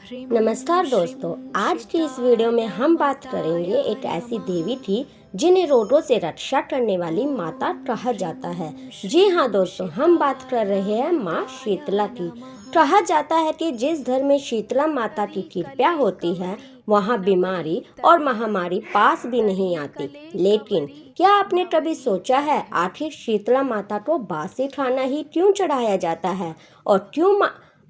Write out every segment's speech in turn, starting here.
नमस्कार दोस्तों, आज की इस वीडियो में हम बात करेंगे एक ऐसी देवी थी जिन्हें रोगों से रक्षा करने वाली माता कहा जाता है। जी हाँ दोस्तों, हम बात कर रहे हैं माँ शीतला की। कहा जाता है कि जिस घर में शीतला माता की कृपा होती है वहाँ बीमारी और महामारी पास भी नहीं आती। लेकिन क्या आपने कभी सोचा है आखिर शीतला माता को बासी खाना ही क्यों चढ़ाया जाता है और क्यों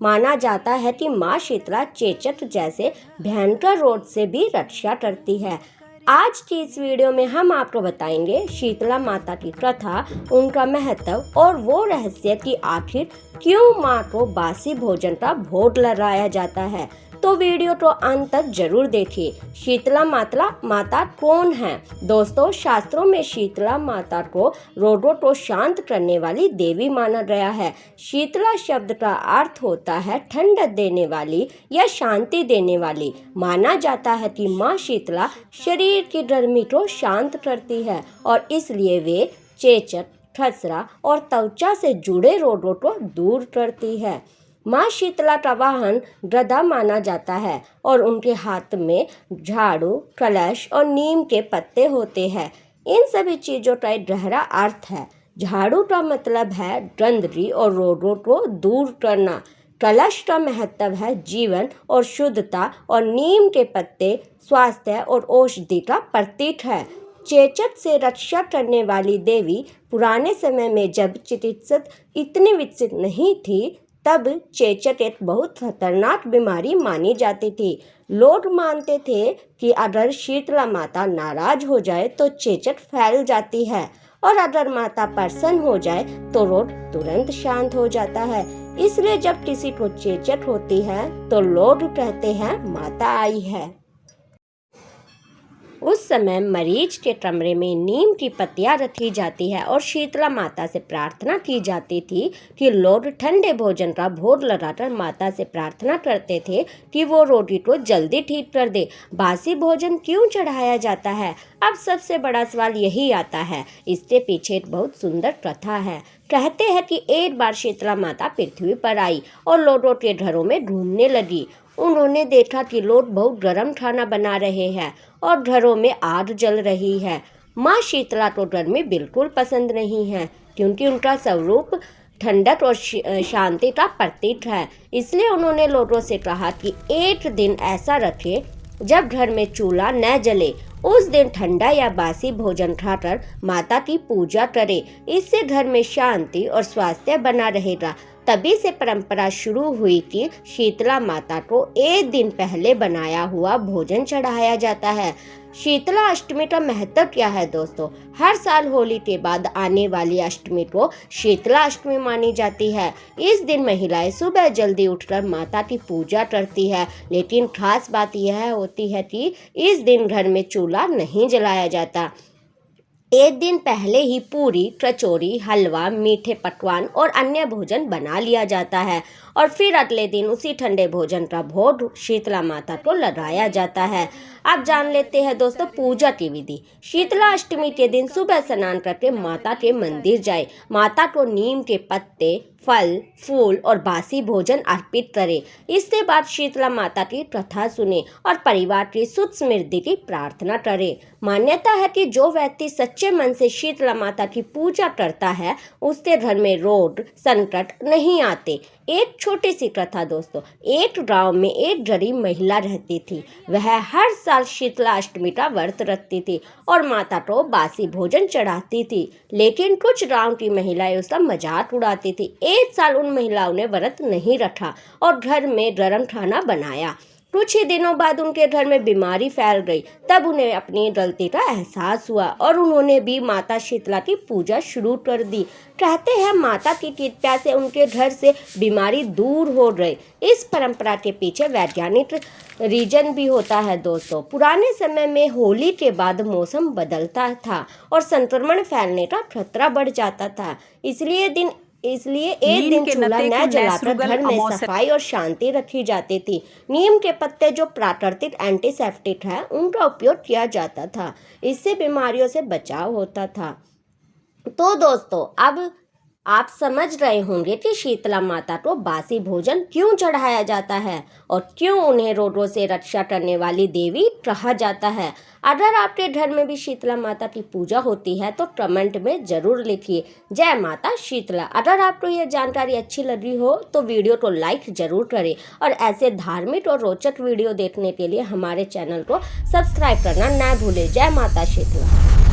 माना जाता है कि माँ शीतला चेचक जैसे भयंकर रोग से भी रक्षा करती है। आज की इस वीडियो में हम आपको बताएंगे शीतला माता की कथा, उनका महत्व और वो रहस्य कि आखिर क्यों माँ को बासी भोजन का भोग लगाया जाता है। तो वीडियो को अंत तक जरूर देखिए। शीतला माता कौन है दोस्तों? शास्त्रों में शीतला माता को रोगों को शांत करने वाली देवी माना गया है। शीतला शब्द का अर्थ होता है ठंडक देने वाली या शांति देने वाली। माना जाता है कि माँ शीतला शरीर की गर्मी को शांत करती है और इसलिए वे चेचक, खसरा और त्वचा से जुड़े रोगों को दूर करती है। माँ शीतला का वाहन गदा माना जाता है और उनके हाथ में झाड़ू, कलश और नीम के पत्ते होते हैं। इन सभी चीज़ों का एक गहरा अर्थ है। झाड़ू का मतलब है गंदगी और रोगों को दूर करना। कलश का महत्व है जीवन और शुद्धता और नीम के पत्ते स्वास्थ्य और औषधि का प्रतीक है। चेचक से रक्षा करने वाली देवी पुराने समय में जब चिकित्सा इतनी विकसित नहीं थी तब चेचक एक बहुत खतरनाक बीमारी मानी जाती थी। लोग मानते थे कि अगर शीतला माता नाराज हो जाए तो चेचक फैल जाती है और अगर माता प्रसन्न हो जाए तो रोग तुरंत शांत हो जाता है। इसलिए जब किसी को चेचक होती है तो लोग कहते हैं माता आई है। उस समय मरीज के कमरे में नीम की पत्तियां रखी जाती है और शीतला माता से प्रार्थना की जाती थी कि लोग ठंडे भोजन का भोग लगाकर माता से प्रार्थना करते थे कि वो रोगी को जल्दी ठीक कर दे। बासी भोजन क्यों चढ़ाया जाता है? अब सबसे बड़ा सवाल यही आता है। इसके पीछे एक बहुत सुंदर कथा है। कहते हैं कि एक बार शीतला माता पृथ्वी पर आई और लोगों के घरों में घूमने लगी। उन्होंने देखा कि लोग बहुत गर्म खाना बना रहे हैं और घरों में आग जल रही है। माँ शीतला को गर्मी बिल्कुल पसंद नहीं है क्योंकि उनका स्वरूप ठंडक और शांति का प्रतीक है। इसलिए उन्होंने लोगों से कहा कि एक दिन ऐसा रखें जब घर में चूल्हा न जले। उस दिन ठंडा या बासी भोजन खाकर माता की पूजा करें। इससे घर में शांति और स्वास्थ्य बना रहेगा। तभी से परंपरा शुरू हुई कि शीतला माता को एक दिन पहले बनाया हुआ भोजन चढ़ाया जाता है। शीतला अष्टमी का महत्व क्या है दोस्तों? हर साल होली के बाद आने वाली अष्टमी को शीतला अष्टमी मानी जाती है। इस दिन महिलाएं सुबह जल्दी उठकर माता की पूजा करती है। लेकिन खास बात यह होती है कि इस दिन घर में चूल्हा नहीं जलाया जाता। एक दिन पहले ही पूरी, कचौरी, हलवा, मीठे पकवान और अन्य भोजन बना लिया जाता है और फिर अगले दिन उसी ठंडे भोजन का भोग शीतला माता को लगाया जाता है। अब जान लेते हैं दोस्तों पूजा की विधि। शीतला अष्टमी के दिन सुबह स्नान करके माता के मंदिर जाए। माता को नीम के पत्ते, फल, फूल और बासी भोजन अर्पित करें। इसके बाद शीतला माता की कथा सुने और परिवार की सुख समृद्धि की प्रार्थना करें। मान्यता है कि जो व्यक्ति सच्चे मन से शीतला माता की पूजा करता है उसके घर में रोग, संकट नहीं आते। एक छोटी सी कथा दोस्तों। एक गांव में एक गरीब महिला रहती थी। वह हर साल शीतला अष्टमी का व्रत रखती थी और माता को बासी भोजन चढ़ाती थी। लेकिन कुछ गांव की महिलाएं उसका मजाक उड़ाती थी। एक साल उन महिलाओं ने व्रत नहीं रखा और घर में गरम खाना बनाया। कुछ ही दिनों बाद उनके घर में बीमारी फैल गई। तब उन्हें अपनी गलती का एहसास हुआ और उन्होंने भी माता शीतला की पूजा शुरू कर दी। कहते हैं माता की कृपा से उनके घर से बीमारी दूर हो गई। इस परंपरा के पीछे वैज्ञानिक रीजन भी होता है दोस्तों। पुराने समय में होली के बाद मौसम बदलता था और संक्रमण फैलने का खतरा बढ़ जाता था। इसलिए एक दिन चूल्हा न जलाकर घर में सफाई और शांति रखी जाती थी। नीम के पत्ते जो प्राकृतिक एंटीसेप्टिक है उनका उपयोग किया जाता था। इससे बीमारियों से बचाव होता था। तो दोस्तों अब आप समझ रहे होंगे कि शीतला माता को बासी भोजन क्यों चढ़ाया जाता है और क्यों उन्हें रोगों से रक्षा करने वाली देवी कहा जाता है। अगर आपके घर में भी शीतला माता की पूजा होती है तो कमेंट में ज़रूर लिखिए जय माता शीतला। अगर आपको यह जानकारी अच्छी लगी हो तो वीडियो को लाइक ज़रूर करें और ऐसे धार्मिक और रोचक वीडियो देखने के लिए हमारे चैनल को सब्सक्राइब करना ना भूलें। जय माता शीतला।